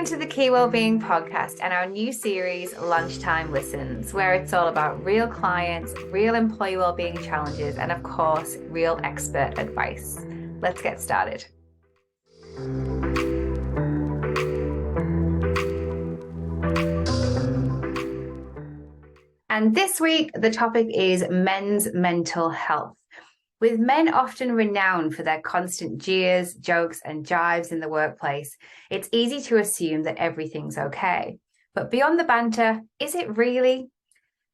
to the Key Wellbeing Podcast and our new series, Lunchtime Listens, where it's all about real clients, real employee wellbeing challenges, and of course, real expert advice. Let's get started. And this week, the topic is men's mental health. With men often renowned for their constant jeers, jokes, and jibes in the workplace, it's easy to assume that everything's okay. But beyond the banter, is it really?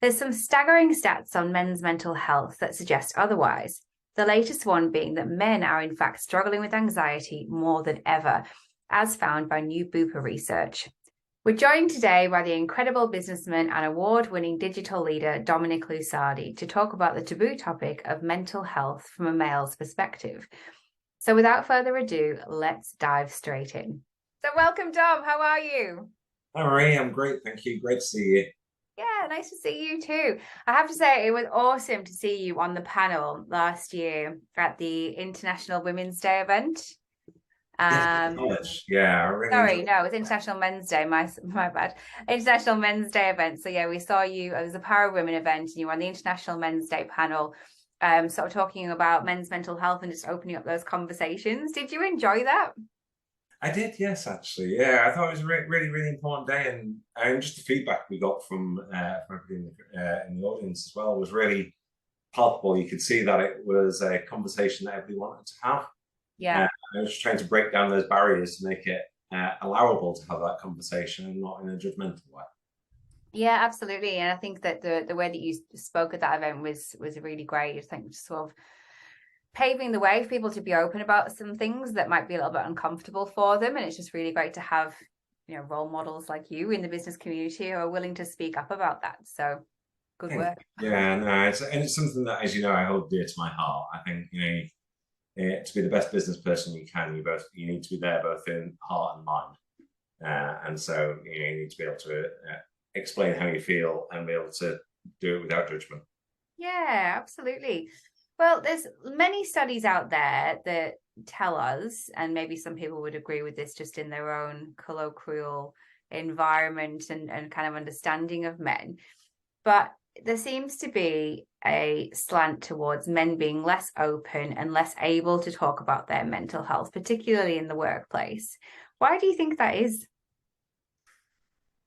There's some staggering stats on men's mental health that suggest otherwise. The latest one being that men are in fact struggling with anxiety more than ever, as found by new Bupa research. We're joined today by the incredible businessman and award-winning digital leader, Dominic Lusardi, to talk about the taboo topic of mental health from a male's perspective. So without further ado, let's dive straight in. So welcome, Dom. How are you? Hi, Marie. I'm great. Thank you. Great to see you. Yeah, nice to see you too. I have to say, it was awesome to see you on the panel last year at the International Women's Day event. Yeah, sorry, no, it was International Men's Day. My bad. International Men's Day event. So yeah, we saw you. It was a Power Women event, and you were on the International Men's Day panel, sort of talking about men's mental health and just opening up those conversations. Did you enjoy that? I did, yes, actually. Yeah, I thought it was a really important day, and just the feedback we got from everybody in the audience as well was really palpable. You could see that it was a conversation that everybody wanted to have. Yeah. I was trying to break down those barriers to make it allowable to have that conversation and not in a judgmental way. Yeah, absolutely. And I think that the way that you spoke at that event was really great. I think just sort of paving the way for people to be open about some things that might be a little bit uncomfortable for them. And it's just really great to have, role models like you in the business community who are willing to speak up about that. So good work. Yeah, no, it's something that, as you know, I hold dear to my heart. I think, to be the best business person you can, you need to be there both in heart and mind, and so you need to be able to explain how you feel and be able to do it without judgment. Yeah, absolutely. Well, there's many studies out there that tell us, and maybe some people would agree with this just in their own colloquial environment and kind of understanding of men, but there seems to be a slant towards men being less open and less able to talk about their mental health, particularly in the workplace. Why do you think that is?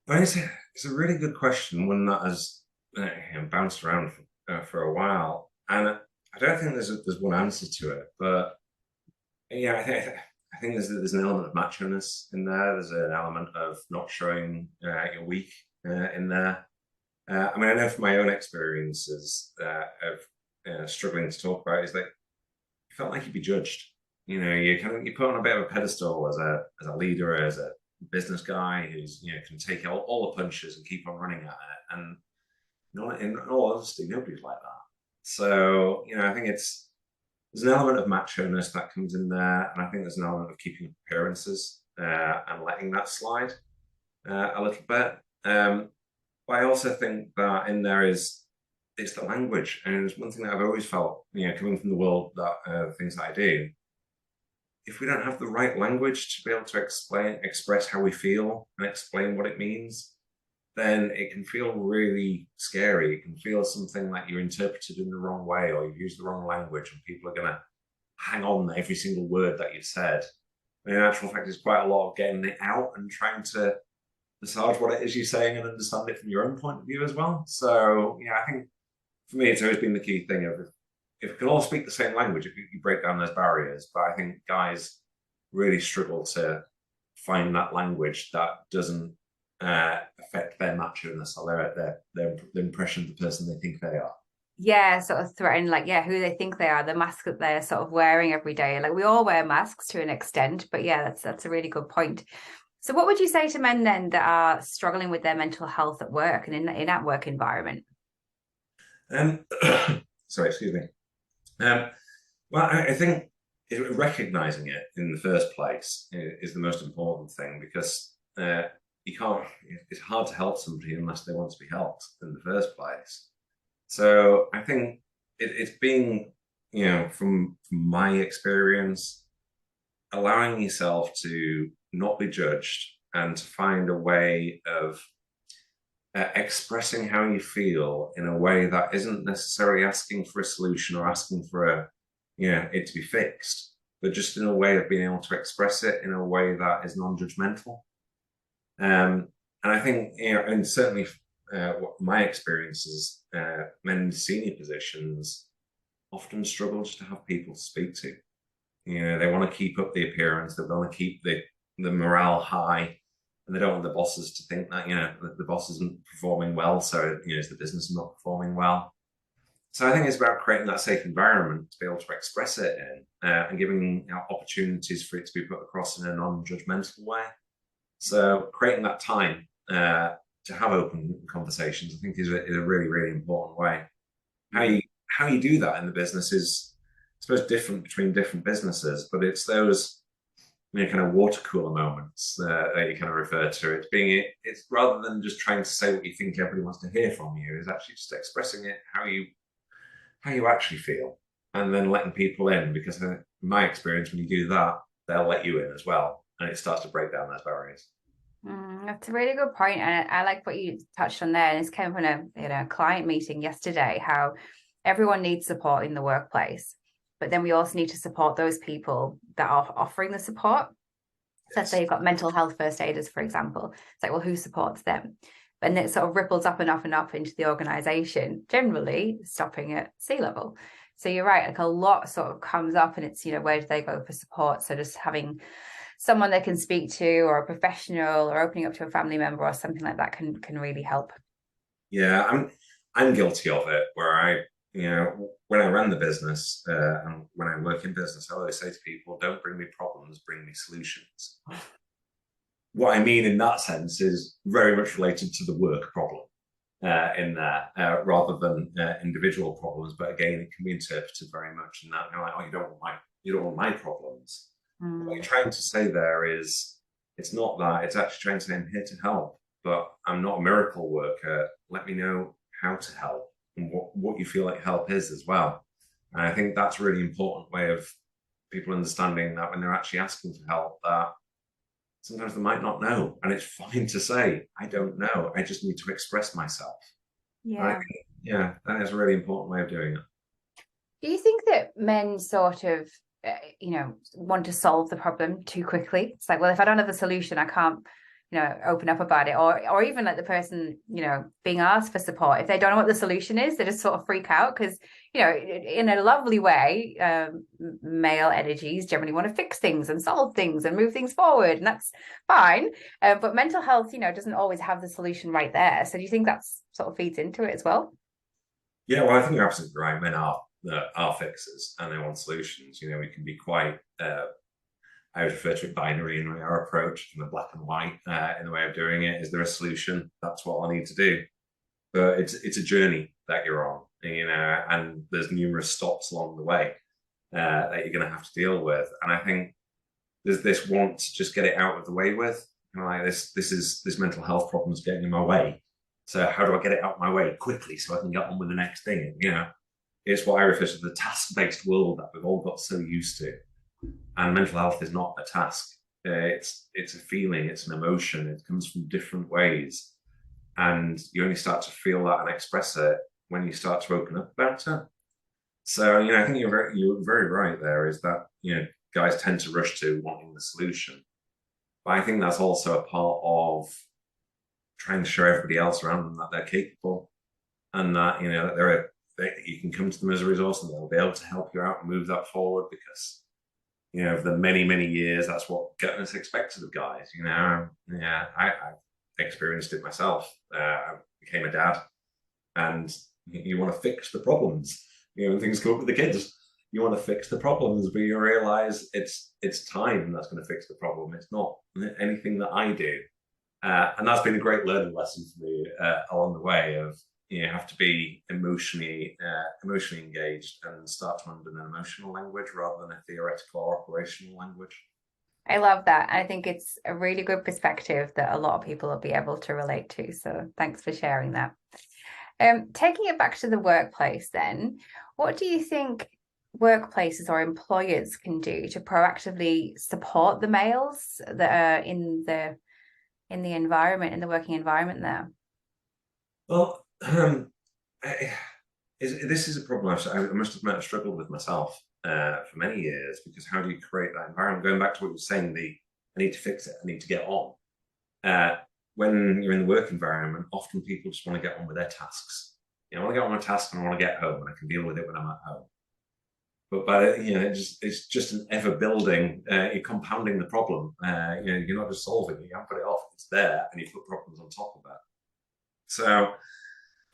Well, it's a really good question, one that has bounced around for a while, and I don't think there's one answer to it. But yeah, I think there's an element of macho-ness in there. There's an element of not showing you're weak in there. I know from my own experiences of struggling to talk about it, is that you felt like you'd be judged. You put on a bit of a pedestal as a leader, as a business guy who's can take all the punches and keep on running at it. And in all honesty, nobody's like that. So I think there's an element of macho-ness that comes in there, and I think there's an element of keeping appearances and letting that slide a little bit. But I also think that in there it's the language, and it's one thing that I've always felt, coming from the world that things that I do. If we don't have the right language to be able to express how we feel and explain what it means, then it can feel really scary. It can feel something like you're interpreted in the wrong way, or you've used the wrong language, and people are going to hang on every single word that you've said. And in actual fact, it's quite a lot of getting it out and trying to massage what it is you're saying and understand it from your own point of view as well. So I think for me it's always been the key thing of if we can all speak the same language, if you break down those barriers. But I think guys really struggle to find that language that doesn't affect their macho-ness or their impression of the person they think they are. Yeah, sort of threaten who they think they are, the mask that they're sort of wearing every day. Like we all wear masks to an extent, but yeah, that's a really good point. So what would you say to men then that are struggling with their mental health at work and in that work environment? Sorry, excuse me. Well, I think recognizing it in the first place is the most important thing, because it's hard to help somebody unless they want to be helped in the first place. So I think it's being, from my experience, allowing yourself to not be judged and to find a way of expressing how you feel in a way that isn't necessarily asking for a solution or asking for it to be fixed, but just in a way of being able to express it in a way that is non-judgmental. And I think, and certainly what my experience is, men in senior positions often struggle just to have people to speak to. They want to keep up the appearance, they want to keep the morale high, and they don't want the bosses to think that, the boss isn't performing well, so, is the business not performing well? So I think it's about creating that safe environment to be able to express it in, and giving opportunities for it to be put across in a non-judgmental way. So creating that time to have open conversations, I think is a really, really important way. How you do that in the business is, I suppose, different between different businesses, but it's those kind of water cooler moments that you kind of refer to. It's rather than just trying to say what you think everybody wants to hear from you, is actually just expressing it how you actually feel, and then letting people in, because in my experience, when you do that, they'll let you in as well, and it starts to break down those barriers. That's a really good point, and I like what you touched on there. And it's came from a client meeting yesterday, how everyone needs support in the workplace, but then we also need to support those people that are offering the support. So say you've got mental health first aiders, for example. It's like, well, who supports them? And it sort of ripples up and up and up into the organization, generally stopping at C-level. So you're right, like a lot sort of comes up, and it's, where do they go for support? So just having someone they can speak to, or a professional, or opening up to a family member or something like that can really help. Yeah, I'm guilty of it, where I, when I run the business, and when I work in business, I always say to people, don't bring me problems, bring me solutions. What I mean in that sense is very much related to the work problem in there, rather than individual problems. But again, it can be interpreted very much in that, like, oh, you don't want my problems. What you're trying to say there is, it's not that. It's actually trying to say, I'm here to help, but I'm not a miracle worker. Let me know how to help and what you feel like help is as well. And I think that's a really important way of people understanding that when they're actually asking for help, that sometimes they might not know, and it's fine to say, I don't know, I just need to express myself. Yeah. That is a really important way of doing it. Do you think that men sort of want to solve the problem too quickly? It's like, well, if I don't have a solution, I can't open up about it, or even like the person being asked for support, if they don't know what the solution is, they just sort of freak out, because in a lovely way, male energies generally want to fix things and solve things and move things forward, and that's fine, but mental health doesn't always have the solution right there. So do you think that sort of feeds into it as well? Yeah, well, I think you're absolutely right. Men are fixers, and they want solutions. We can be quite I would refer to it binary in our approach, kind of black and white in the way of doing it. Is there a solution? That's what I need to do. But it's a journey that you're on, and there's numerous stops along the way that you're going to have to deal with. And I think there's this want to just get it out of the way with. Like this mental health problem is getting in my way. So how do I get it out of my way quickly so I can get on with the next thing? It's what I refer to the task-based world that we've all got so used to. And mental health is not a task. It's a feeling, it's an emotion. It comes from different ways. And you only start to feel that and express it when you start to open up about it. So, I think you're very right there, is that, guys tend to rush to wanting the solution. But I think that's also a part of trying to show everybody else around them that they're capable, and that, that you can come to them as a resource, and they'll be able to help you out and move that forward, because for the many, many years, that's what us expected of guys. I experienced it myself. I became a dad, and you want to fix the problems. When things come up with the kids, you want to fix the problems, but you realize it's time that's going to fix the problem. It's not anything that I do. And that's been a great learning lesson for me along the way of, you have to be emotionally engaged and start to understand an emotional language rather than a theoretical or operational language. I love that. I think it's a really good perspective that a lot of people will be able to relate to. So thanks for sharing that. Taking it back to the workplace then, what do you think workplaces or employers can do to proactively support the males that are in the in the environment, in the working environment there? Well, this is a problem I must admit I've struggled with myself for many years, because how do you create that environment? Going back to what you were saying, I need to fix it, I need to get on. When you're in the work environment, often people just want to get on with their tasks. I want to get on with my task and I want to get home, and I can deal with it when I'm at home. But it's just an ever building. You're compounding the problem. You're not just solving it. You haven't put it off. It's there, and you put problems on top of that. So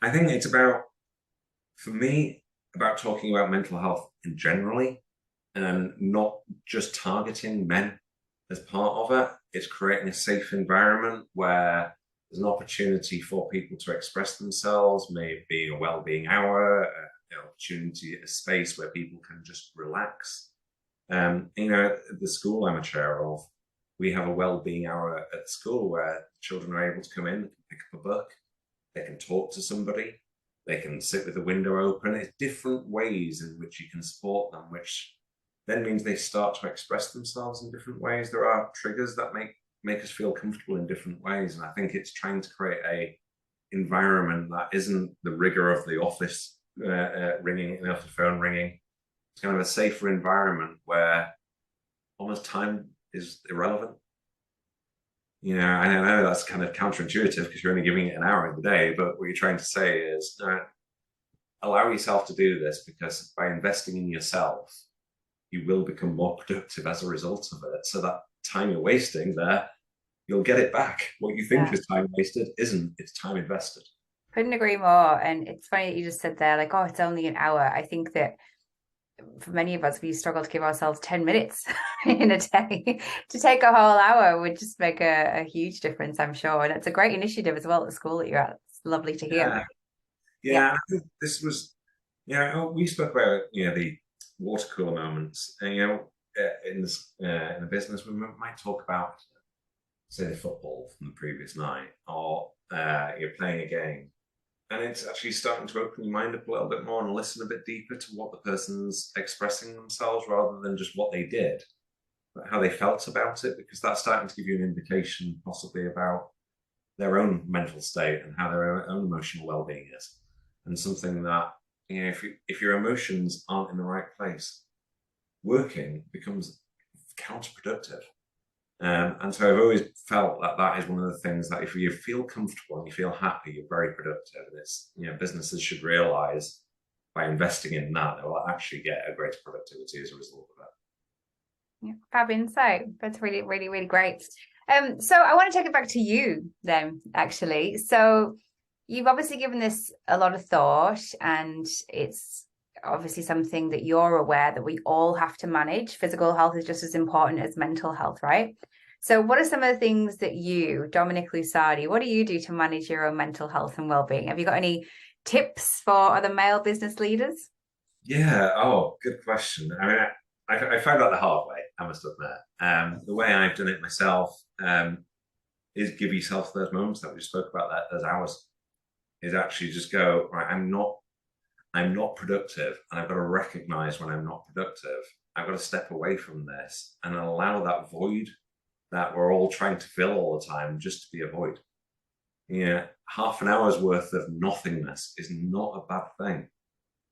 I think it's for me, about talking about mental health in generally, and not just targeting men as part of it. It's creating a safe environment where there's an opportunity for people to express themselves, maybe a well-being hour, an opportunity, a space where people can just relax. The school I'm a chair of, we have a well-being hour at school where children are able to come in, pick up a book, they can talk to somebody, they can sit with the window open. It's different ways in which you can support them, which then means they start to express themselves in different ways. There are triggers that make us feel comfortable in different ways. And I think it's trying to create a environment that isn't the rigor of the office ringing, the phone ringing. It's kind of a safer environment where almost time is irrelevant. I know that's kind of counterintuitive because you're only giving it an hour in the day, but what you're trying to say is allow yourself to do this, because by investing in yourself, you will become more productive as a result of it. So that time you're wasting there, you'll get it back. What you think is time wasted isn't, it's time invested. Couldn't agree more. And it's funny that you just said there, like, oh, it's only an hour. I think that for many of us, we struggle to give ourselves 10 minutes in a day. To take a whole hour would just make a huge difference, I'm sure. And it's a great initiative as well at the school that you're at. It's lovely to hear. Yeah. I think this was, we spoke about, the water cooler moments. And, in the business, we might talk about, say, the football from the previous night, or you're playing a game. And it's actually starting to open your mind up a little bit more and listen a bit deeper to what the person's expressing themselves, rather than just what they did, but how they felt about it, because that's starting to give you an indication possibly about their own mental state and how their own emotional well-being is. And something that, if your emotions aren't in the right place, working becomes counterproductive. And so I've always felt that is one of the things that if you feel comfortable and you feel happy, you're very productive. And it's, businesses should realize by investing in that, they will actually get a greater productivity as a result of that. Yeah, fab insight. That's really, really, really great. So I want to take it back to you then, actually. So you've obviously given this a lot of thought, and it's obviously something that you're aware that we all have to manage. Physical health is just as important as mental health, right? So what are some of the things that you, Dominic Lusardi, what do you do to manage your own mental health and well-being? Have you got any tips for other male business leaders? Yeah. Oh, good question. I mean, I found out the hard way, I must admit. The way I've done it myself is give yourself those moments that we spoke about, those hours, is actually just go, right, I'm not productive, and I've got to recognize when I'm not productive. I've got to step away from this and allow that void that we're all trying to fill all the time just to be a void. Half an hour's worth of nothingness is not a bad thing.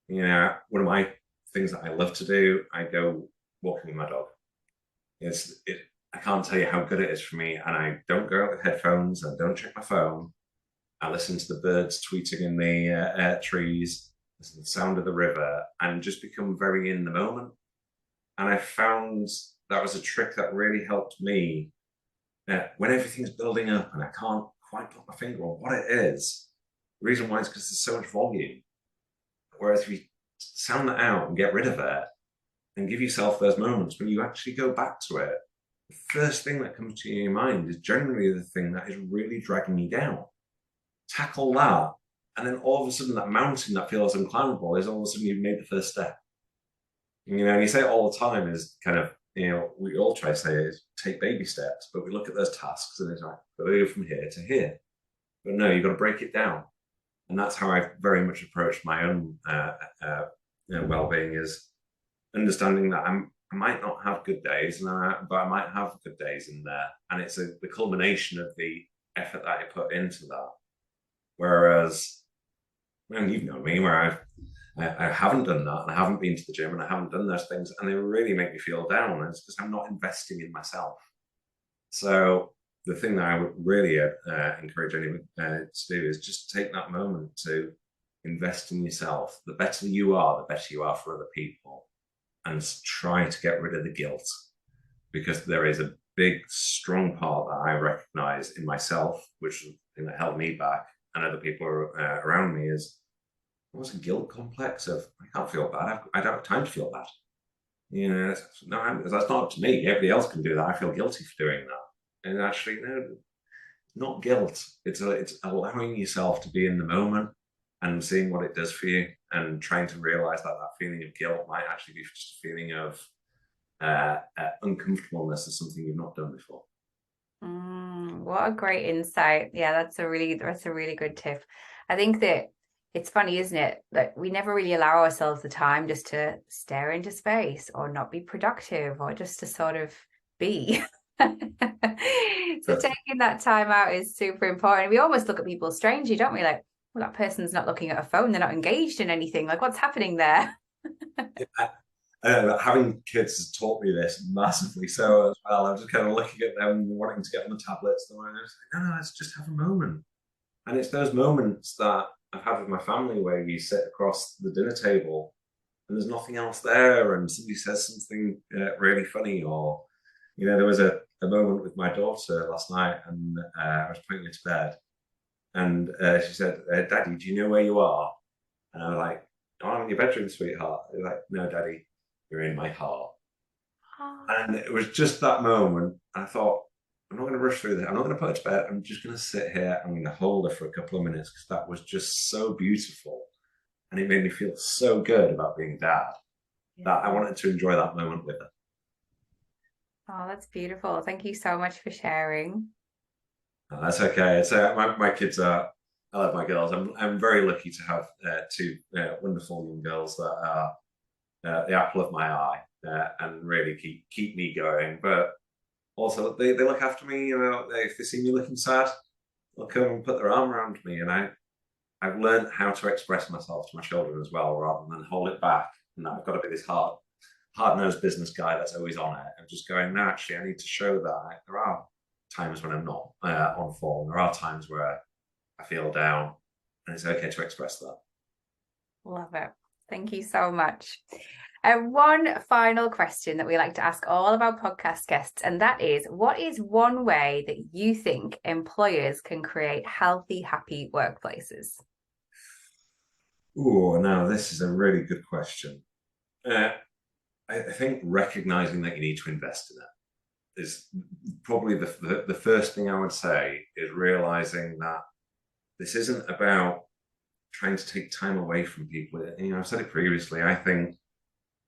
One of my things that I love to do, I go walking with my dog. I can't tell you how good it is for me, and I don't go out with headphones, I don't check my phone. I listen to the birds tweeting in the trees, listen to the sound of the river, and just become very in the moment. And I found that was a trick that really helped me when everything's building up and I can't quite put my finger on what it is. The reason why is because there's so much volume. Whereas if you sound that out and get rid of it and give yourself those moments when you actually go back to it, the first thing that comes to your mind is generally the thing that is really dragging you down. Tackle that, and then all of a sudden that mountain that feels unclimbable is all of a sudden you've made the first step. And you say it all the time, is kind of, we all try to say is take baby steps, but we look at those tasks and it's like, go from here to here. But no, you've got to break it down. And that's how I've very much approached my own well-being, is understanding that I might not have good days, but I might have good days in there. And it's the culmination of the effort that I put into that. Whereas, and you've known me, where I haven't done that, and I haven't been to the gym, and I haven't done those things, and they really make me feel down. And it's because I'm not investing in myself. So the thing that I would really encourage anyone to do is just take that moment to invest in yourself. The better you are, the better you are for other people, and try to get rid of the guilt, because there is a big, strong part that I recognize in myself, which is the thing that held me back, and other people around me, is almost a guilt complex of, I can't feel bad. I don't have time to feel bad. No, that's not up to me. Everybody else can do that. I feel guilty for doing that. And actually, no, not guilt. It's allowing yourself to be in the moment and seeing what it does for you, and trying to realize that feeling of guilt might actually be just a feeling of uncomfortableness of something you've not done before. What a great insight. Yeah, that's a really good tip. I think that it's funny, isn't it, that we never really allow ourselves the time just to stare into space, or not be productive, or just to sort of be. So taking that time out is super important. We almost look at people strangely, don't we? Like, well, that person's not looking at a phone, they're not engaged in anything. Like, what's happening there? Having kids has taught me this massively so as well. I'm just kind of looking at them wanting to get on the tablets, and I'm like, no, let's just have a moment. And it's those moments that I've had with my family where you sit across the dinner table and there's nothing else there, and somebody says something really funny, or there was a moment with my daughter last night, and I was putting her to bed, and she said, "Daddy, do you know where you are?" And I was like, "Oh, I'm in your bedroom, sweetheart." They're like, "No, Daddy, you're in my heart." Oh. And it was just that moment. I thought, I'm not going to rush through that. I'm not going to put her to bed. I'm just going to sit here. I'm going to hold her for a couple of minutes, because that was just so beautiful. And it made me feel so good about being dad that I wanted to enjoy that moment with her. Oh, that's beautiful. Thank you so much for sharing. Oh, that's okay. It's my kids are, I love my girls. I'm very lucky to have two wonderful young girls that are the apple of my eye, and really keep me going. But also, they look after me. If they see me looking sad, they'll come and put their arm around me. And I've learned how to express myself to my children as well, rather than hold it back. And I've got to be this hard-nosed business guy that's always on it. I'm just going, no, actually, I need to show that there are times when I'm not on form. There are times where I feel down, and it's okay to express that. Love it. Thank you so much. One final question that we like to ask all of our podcast guests, and that is, what is one way that you think employers can create healthy, happy workplaces? Oh, now this is a really good question. I think recognizing that you need to invest in it is probably the first thing I would say, is realizing that this isn't about trying to take time away from people. I've said it previously. I think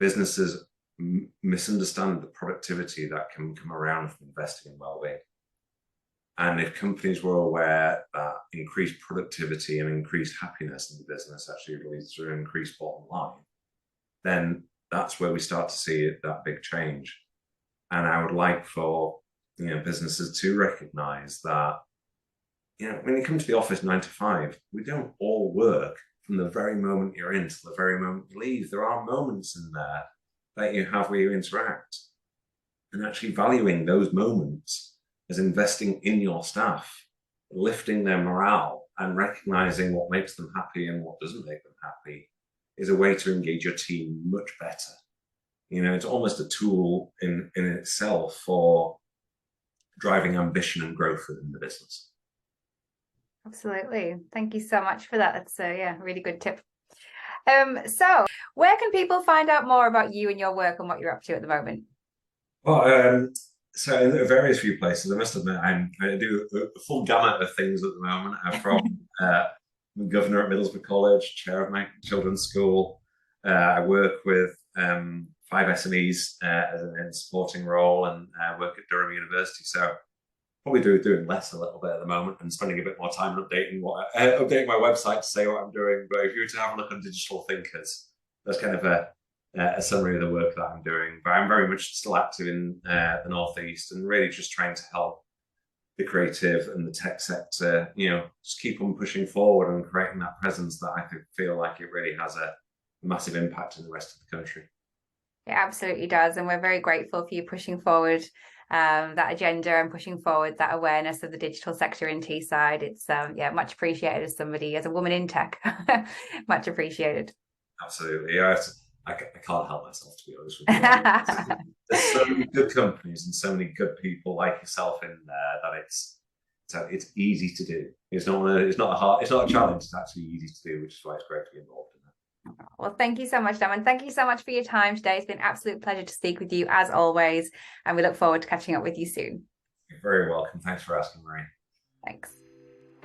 businesses misunderstand the productivity that can come around from investing in well-being. And if companies were aware that increased productivity and increased happiness in the business actually leads to an increased bottom line, then that's where we start to see that big change. And I would like for businesses to recognize that when you come to the office 9 to 5, we don't all work from the very moment you're in to the very moment you leave. There are moments in there that you have where you interact, and actually valuing those moments as investing in your staff, lifting their morale, and recognizing what makes them happy and what doesn't make them happy is a way to engage your team much better. It's almost a tool in itself for driving ambition and growth within the business. Absolutely. Thank you so much for that. That's a really good tip. So where can people find out more about you and your work and what you're up to at the moment? Well, so in various few places. I must admit, I do a full gamut of things at the moment. I'm from governor at Middlesbrough College, chair of my children's school. I work with 5 SMEs in a supporting role, and work at Durham University. So probably doing less a little bit at the moment, and spending a bit more time updating my website to say what I'm doing. But if you were to have a look on Digital Thinkers, that's kind of a summary of the work that I'm doing. But I'm very much still active in the Northeast, and really just trying to help the creative and the tech sector, just keep on pushing forward and creating that presence that I feel like it really has a massive impact in the rest of the country. It absolutely does. And we're very grateful for you pushing forward that agenda and pushing forward that awareness of the digital sector in Teesside. It's much appreciated as a woman in tech. Much appreciated. Absolutely. I can't help myself, to be honest with you. There's so many good companies and so many good people like yourself in there that it's easy to do. It's not a challenge. It's actually easy to do, which is why it's great to be involved in that. Well, thank you so much, Dom, and thank you so much for your time today. It's been an absolute pleasure to speak with you as always, and we look forward to catching up with you soon. You're very welcome. Thanks for asking, Marie. Thanks.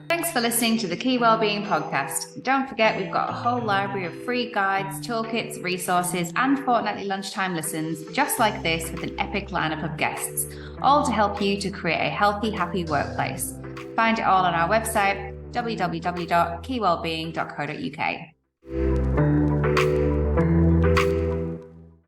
Thanks for listening to the Key Wellbeing Podcast. Don't forget, we've got a whole library of free guides, toolkits, resources, and fortnightly lunchtime listens just like this with an epic lineup of guests, all to help you to create a healthy, happy workplace. Find it all on our website, www.keywellbeing.co.uk.